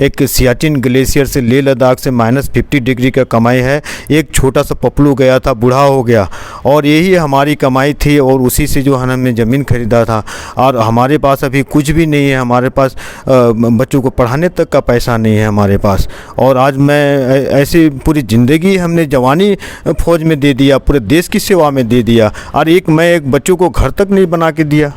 एक सियाचिन ग्लेशियर से लेह लद्दाख से -50 डिग्री का कमाई है। एक छोटा सा पपलू गया था, बूढ़ा हो गया, और यही हमारी कमाई थी, और उसी से जो है हमने ज़मीन खरीदा था। और हमारे पास अभी कुछ भी नहीं है, हमारे पास बच्चों को पढ़ाने तक का पैसा नहीं है हमारे पास। और आज मैं ऐसी पूरी ज़िंदगी हमने जवानी फ़ौज में दे दिया, पूरे देश की सेवा में दे दिया, और मैं एक बच्चों को घर तक नहीं बना के दिया।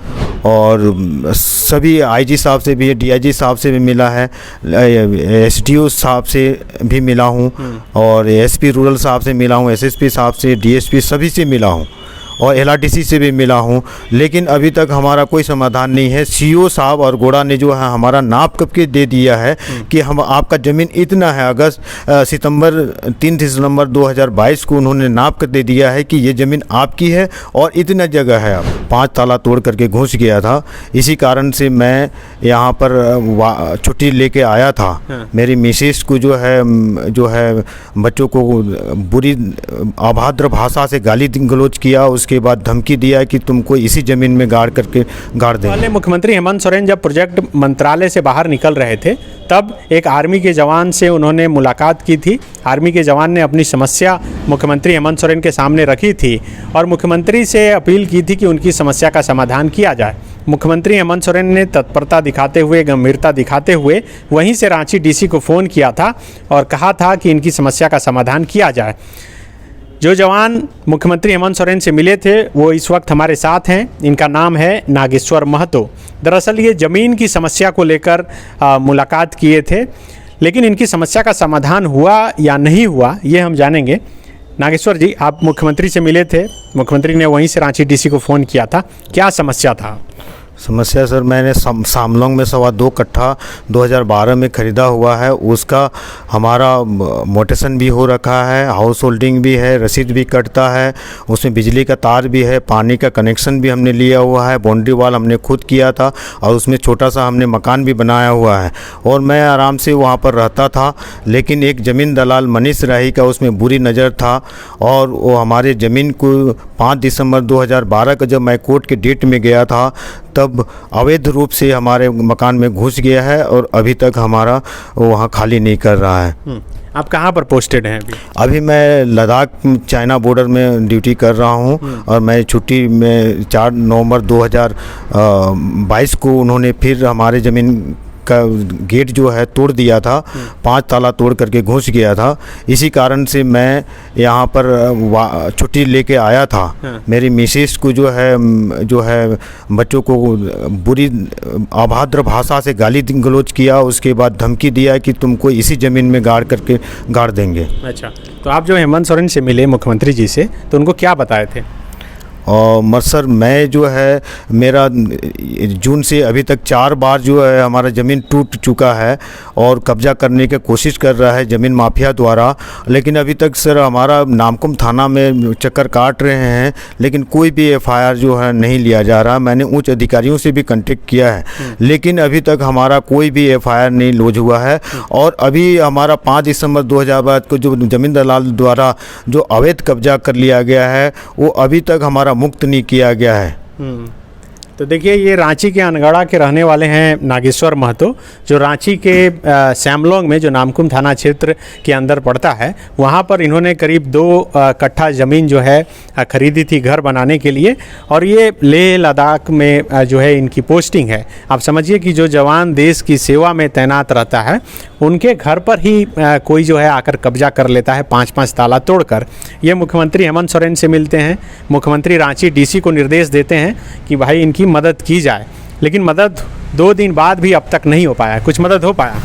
और सभी आईजी साहब से भी, डीआईजी साहब से भी मिला है, एसडीओ साहब से भी मिला हूँ, और एसपी रूरल साहब से मिला हूँ, एसएसपी साहब से, डीएसपी सभी से मिला हूँ, और एलआरटीसी से भी मिला हूँ, लेकिन अभी तक हमारा कोई समाधान नहीं है। सीओ साहब और गोड़ा ने जो है हमारा नाप कब के दे दिया है कि हम आपका ज़मीन इतना है। 3 सितंबर 2022 को उन्होंने नाप कर दे दिया है कि ये ज़मीन आपकी है और इतना जगह है। आप 5 ताला तोड़ करके घुस गया था, इसी कारण से मैं यहाँ पर छुट्टी लेके आया था। मेरी मिसेस को जो है बच्चों को बुरी अभद्र भाषा से गाली गलौज किया, उसके बाद धमकी दिया कि तुमको इसी ज़मीन में गाड़ देंगे। पहले मुख्यमंत्री हेमंत सोरेन जब प्रोजेक्ट मंत्रालय से बाहर निकल रहे थे, तब एक आर्मी के जवान से उन्होंने मुलाकात की थी। आर्मी के जवान ने अपनी समस्या मुख्यमंत्री हेमंत सोरेन के सामने रखी थी और मुख्यमंत्री से अपील की थी कि उनकी समस्या का समाधान किया जाए। मुख्यमंत्री हेमंत सोरेन ने तत्परता दिखाते हुए, गंभीरता दिखाते हुए वहीं से रांची डीसी को फ़ोन किया था और कहा था कि इनकी समस्या का समाधान किया जाए। जो जवान मुख्यमंत्री हेमंत सोरेन से मिले थे वो इस वक्त हमारे साथ हैं। इनका नाम है नागेश्वर महतो। दरअसल ये ज़मीन की समस्या को लेकर मुलाकात किए थे, लेकिन इनकी समस्या का समाधान हुआ या नहीं हुआ ये हम जानेंगे। नागेश्वर जी, आप मुख्यमंत्री से मिले थे, मुख्यमंत्री ने वहीं से रांची डीसी को फ़ोन किया था, क्या समस्या था? समस्या सर, मैंने सामलोंग में 2.25 कट्ठा 2012 में ख़रीदा हुआ है। उसका हमारा मोटेशन भी हो रखा है, हाउस होल्डिंग भी है, रसीद भी कटता है, उसमें बिजली का तार भी है, पानी का कनेक्शन भी हमने लिया हुआ है, बाउंड्री वाल हमने खुद किया था, और उसमें छोटा सा हमने मकान भी बनाया हुआ है, और मैं आराम से वहाँ पर रहता था। लेकिन एक ज़मीन दलाल मनीष राही का उसमें बुरी नज़र था, और वो हमारे ज़मीन को 5 दिसंबर 2012 का जब मैं कोर्ट के डेट में गया था, तब अवैध रूप से हमारे मकान में घुस गया है, और अभी तक हमारा वहाँ खाली नहीं कर रहा है। आप कहाँ पर पोस्टेड हैं अभी मैं लद्दाख चाइना बॉर्डर में ड्यूटी कर रहा हूँ, और मैं छुट्टी में 4 नवंबर 2022 को उन्होंने फिर हमारे ज़मीन का गेट जो है तोड़ दिया था, 5 ताला तोड़ करके घुस गया था। इसी कारण से मैं यहाँ पर छुट्टी लेके आया था। मेरी मिसेस को जो है बच्चों को बुरी अभद्र भाषा से गाली गलौज किया, उसके बाद धमकी दिया कि तुमको इसी ज़मीन में गाड़ देंगे। अच्छा, तो आप जो हेमंत सोरेन से मिले मुख्यमंत्री जी से, तो उनको क्या बताए थे? और सर, मैं जो है मेरा जून से अभी तक 4 बार जो है हमारा ज़मीन टूट चुका है, और कब्जा करने की कोशिश कर रहा है ज़मीन माफिया द्वारा। लेकिन अभी तक सर हमारा नामकुम थाना में चक्कर काट रहे हैं, लेकिन कोई भी एफआईआर जो है नहीं लिया जा रहा। मैंने उच्च अधिकारियों से भी कांटेक्ट किया है, लेकिन अभी तक हमारा कोई भी एफआईआर नहीं लॉन्च हुआ है। और अभी हमारा 5 दिसंबर 2022 को जो ज़मीन दलाल द्वारा जो अवैध कब्जा कर लिया गया है, वो अभी तक हमारा मुक्त नहीं किया गया है। तो देखिए, ये रांची के अनगढ़ा के रहने वाले हैं नागेश्वर महतो, जो रांची के सैमलोंग में, जो नामकुम थाना क्षेत्र के अंदर पड़ता है, वहाँ पर इन्होंने करीब 2 कट्ठा ज़मीन जो है ख़रीदी थी घर बनाने के लिए। और ये लेह लद्दाख में जो है इनकी पोस्टिंग है। आप समझिए कि जो जवान देश की सेवा में तैनात रहता है, उनके घर पर ही कोई जो है आकर कब्जा कर लेता है 5-5 ताला तोड़कर। ये मुख्यमंत्री हेमंत सोरेन से मिलते हैं, मुख्यमंत्री रांची डीसी को निर्देश देते हैं कि भाई इनकी मदद की जाए, लेकिन मदद 2 दिन बाद भी अब तक नहीं हो पाया। कुछ मदद हो पाया?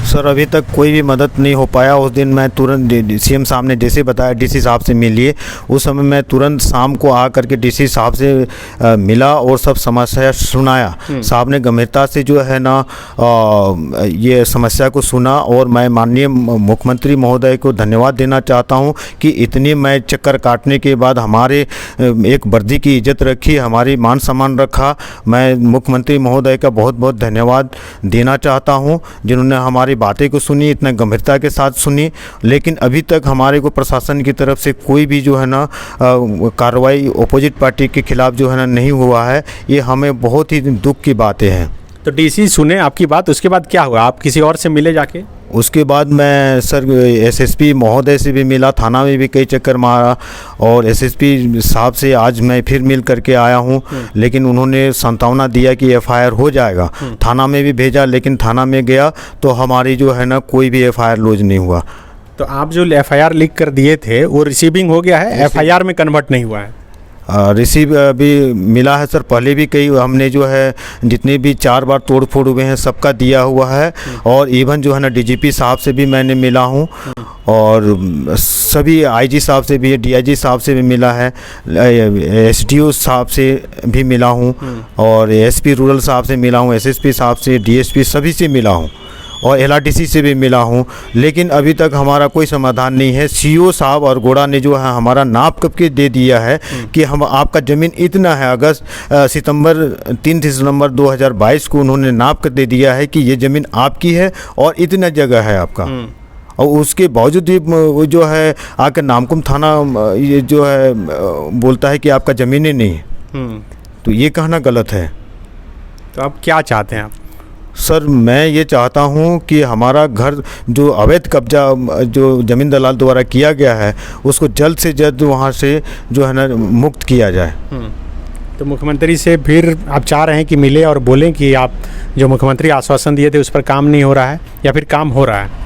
सर, अभी तक कोई भी मदद नहीं हो पाया। उस दिन मैं तुरंत सीएम साहब ने जैसे बताया डीसी साहब से मिलिए, उस समय मैं तुरंत शाम को आ करके डीसी साहब से मिला और सब समस्या सुनाया। साहब ने गंभीरता से जो है ना ये समस्या को सुना, और मैं माननीय मुख्यमंत्री महोदय को धन्यवाद देना चाहता हूं कि इतनी मैं चक्कर काटने के बाद हमारे एक वर्दी की इज्जत रखी, हमारी मान सम्मान रखा। मैं मुख्यमंत्री महोदय का बहुत बहुत धन्यवाद देना चाहता हूं, जिन्होंने हमारी बातें को सुनी, इतना गंभीरता के साथ सुनी। लेकिन अभी तक हमारे को प्रशासन की तरफ से कोई भी जो है ना कार्रवाई अपोजिट पार्टी के खिलाफ जो है ना नहीं हुआ है। ये हमें बहुत ही दुख की बातें हैं। तो डीसी सुने आपकी बात, उसके बाद क्या हुआ? आप किसी और से मिले जाके? उसके बाद मैं सर एसएसपी महोदय से भी मिला, थाना में भी कई चक्कर मारा और एसएसपी साहब से आज मैं फिर मिल करके आया हूँ, लेकिन उन्होंने सांत्वना दिया कि एफआईआर हो जाएगा। थाना में भी भेजा, लेकिन थाना में गया तो हमारी जो है ना कोई भी एफआईआर लॉन्च नहीं हुआ। तो आप जो एफआईआर लिख कर दिए थे वो रिसीविंग हो गया है, एफआईआर में कन्वर्ट नहीं हुआ है? रिसीव अभी मिला है सर। पहले भी कई हमने जो है जितने भी 4 बार तोड़ फोड़ हुए हैं सबका दिया हुआ है, और इवन जो है ना डीजीपी साहब से भी मैंने मिला हूँ, और सभी आईजी साहब से भी, डीआईजी साहब से भी मिला है, एसडीओ साहब से भी मिला हूँ, और एसपी रूरल साहब से मिला हूँ, एसएसपी साहब से, डीएसपी सभी से मिला हूँ, और एलआरटीसी से भी मिला हूँ, लेकिन अभी तक हमारा कोई समाधान नहीं है। सीओ साहब और गोड़ा ने जो है हमारा नाप कब के दे दिया है कि हम आपका ज़मीन इतना है। सितंबर 3 सितंबर 2022 को उन्होंने नाप कर दे दिया है कि ये ज़मीन आपकी है और इतना जगह है आपका, और उसके बावजूद भी वो जो है आकर नामकुम थाना ये जो है बोलता है कि आपका ज़मीन ही नहीं है। तो ये कहना गलत है। तो आप क्या चाहते हैं आप? सर मैं ये चाहता हूँ कि हमारा घर जो अवैध कब्जा जो ज़मीन दलाल द्वारा किया गया है उसको जल्द से जल्द वहाँ से जो है ना मुक्त किया जाए। तो मुख्यमंत्री से फिर आप चाह रहे हैं कि मिले और बोलें कि आप जो मुख्यमंत्री आश्वासन दिए थे उस पर काम नहीं हो रहा है, या फिर काम हो रहा है?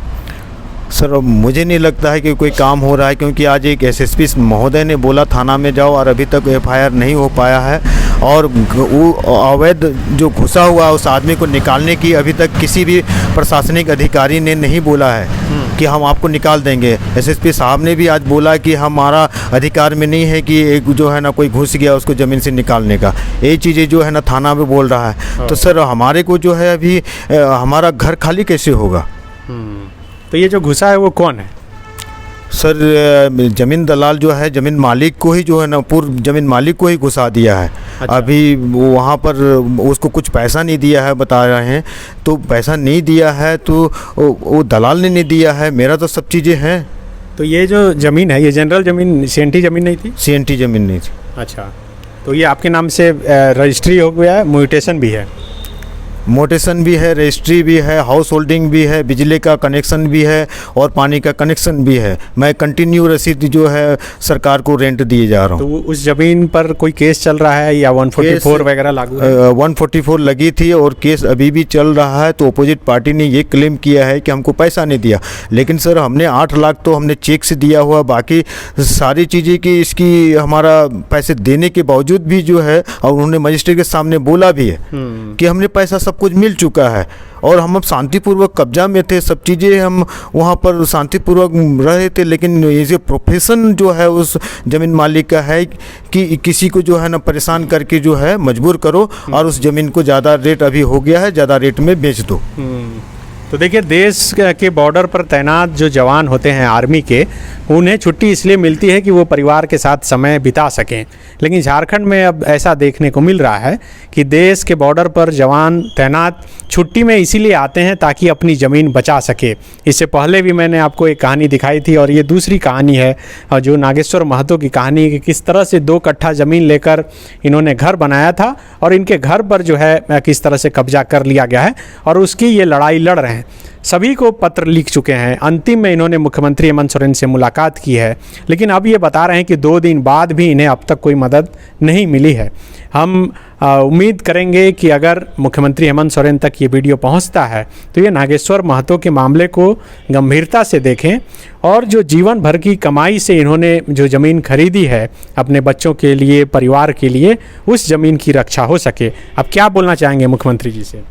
सर मुझे नहीं लगता है कि कोई काम हो रहा है, क्योंकि आज एक एसएसपी महोदय ने बोला थाना में जाओ, और अभी तक एफआईआर नहीं हो पाया है, और वो अवैध जो घुसा हुआ उस आदमी को निकालने की अभी तक किसी भी प्रशासनिक अधिकारी ने नहीं बोला है कि हम आपको निकाल देंगे। एसएसपी साहब ने भी आज बोला कि हमारा अधिकार में नहीं है कि एक जो है ना कोई घुस गया उसको ज़मीन से निकालने का। ये चीज़ें जो है ना थाना में बोल रहा है। तो सर हमारे को जो है अभी हमारा घर खाली कैसे होगा? तो ये जो घुसा है वो कौन है? सर ज़मीन दलाल जो है ज़मीन मालिक को ही जो है ना पूर्व ज़मीन मालिक को ही घुसा दिया है। अच्छा। अभी वहाँ पर उसको कुछ पैसा नहीं दिया है बता रहे हैं, तो पैसा नहीं दिया है तो वो दलाल ने नहीं दिया है, मेरा तो सब चीज़ें हैं। तो ये जो ज़मीन है ये जनरल ज़मीन, सीएनटी ज़मीन नहीं थी? सीएनटी ज़मीन नहीं थी। अच्छा, तो ये आपके नाम से रजिस्ट्री हो गया है, म्यूटेशन भी है? मोटेशन भी है, रजिस्ट्री भी है, हाउस होल्डिंग भी है, बिजली का कनेक्शन भी है और पानी का कनेक्शन भी है। मैं कंटिन्यू रसीद जो है सरकार को रेंट दिए जा रहा हूँ। तो उस ज़मीन पर कोई केस चल रहा है या 144 वगैरह लागू है? 144 लगी थी और केस अभी भी चल रहा है। तो अपोजिट पार्टी ने ये क्लेम किया है कि हमको पैसा नहीं दिया, लेकिन सर हमने 8 लाख तो हमने चेक से दिया हुआ, बाकी सारी चीज़ें की इसकी हमारा पैसे देने के बावजूद भी जो है, और उन्होंने मजिस्ट्रेट के सामने बोला भी है कि हमने पैसा सब कुछ मिल चुका है और हम अब शांतिपूर्वक कब्जा में थे, सब चीज़ें हम वहाँ पर शांतिपूर्वक रहे थे। लेकिन ये जो प्रोफेशन जो है उस ज़मीन मालिक का है कि किसी को जो है ना परेशान करके जो है मजबूर करो और उस ज़मीन को ज़्यादा रेट अभी हो गया है, ज़्यादा रेट में बेच दो। तो देखिए, देश के बॉर्डर पर तैनात जो जवान होते हैं आर्मी के, उन्हें छुट्टी इसलिए मिलती है कि वो परिवार के साथ समय बिता सकें। लेकिन झारखंड में अब ऐसा देखने को मिल रहा है कि देश के बॉर्डर पर जवान तैनात छुट्टी में इसीलिए आते हैं ताकि अपनी ज़मीन बचा सके। इससे पहले भी मैंने आपको एक कहानी दिखाई थी और ये दूसरी कहानी है जो नागेश्वर महतो की कहानी, कि किस तरह से 2 कट्ठा ज़मीन लेकर इन्होंने घर बनाया था और इनके घर पर जो है किस तरह से कब्जा कर लिया गया है और उसकी ये लड़ाई लड़ रहे हैं। सभी को पत्र लिख चुके हैं। अंतिम में इन्होंने मुख्यमंत्री हेमंत सोरेन से मुलाकात की है, लेकिन अब ये बता रहे हैं कि 2 दिन बाद भी इन्हें अब तक कोई मदद नहीं मिली है। हम उम्मीद करेंगे कि अगर मुख्यमंत्री हेमंत सोरेन तक ये वीडियो पहुंचता है तो ये नागेश्वर महतो के मामले को गंभीरता से देखें और जो जीवन भर की कमाई से इन्होंने जो ज़मीन खरीदी है अपने बच्चों के लिए, परिवार के लिए, उस ज़मीन की रक्षा हो सके। अब क्या बोलना चाहेंगे मुख्यमंत्री जी से?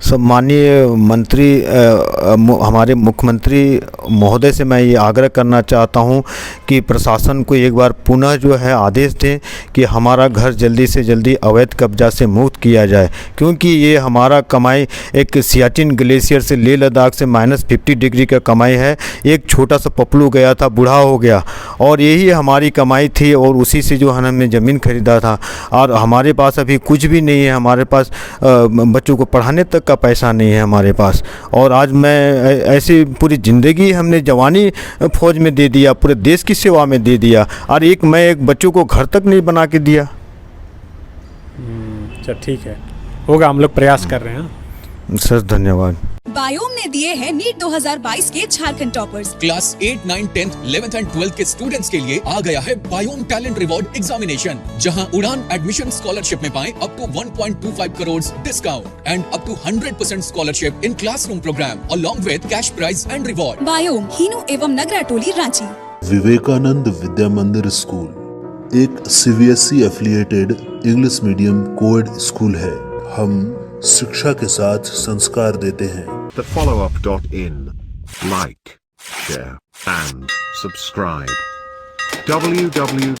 सम्मानीय मंत्री हमारे मुख्यमंत्री महोदय से मैं ये आग्रह करना चाहता हूँ कि प्रशासन को एक बार पुनः जो है आदेश दें कि हमारा घर जल्दी से जल्दी अवैध कब्जा से मुक्त किया जाए, क्योंकि ये हमारा कमाई एक सियाचिन ग्लेशियर से लेह लद्दाख से -50 डिग्री का कमाई है। एक छोटा सा पपलू गया था, बूढ़ा हो गया, और यही हमारी कमाई थी और उसी से जो है हमने ज़मीन खरीदा था। और हमारे पास अभी कुछ भी नहीं है, हमारे पास बच्चों को पढ़ाने तक का पैसा नहीं है हमारे पास। और आज मैं ऐसी पूरी ज़िंदगी हमने जवानी फौज में दे दिया, पूरे देश की सेवा में दे दिया, और मैं एक बच्चों को घर तक नहीं बना के दिया। अच्छा, ठीक है, होगा, हम लोग प्रयास कर रहे हैं। सर धन्यवाद। बायोम ने दिए हैं नीट 2022 के Jharkhand toppers. Class 8, 9, 10, 11th and 12th के स्टूडेंट्स के लिए आ गया है बायोम टैलेंट रिवॉर्ड एग्जामिनेशन, जहां उड़ान एडमिशन स्कॉलरशिप में पाएं up to 1.25 crore discount and up to 100% scholarship in classroom program along with cash prize and reward. बायोम हीनू एवं नगरा टोली रांची। विवेकानंद विद्या मंदिर स्कूल एक CBSE affiliated English medium coed school है। हम शिक्षा के साथ संस्कार देते हैं। thefollowup.in. Like, share and subscribe. www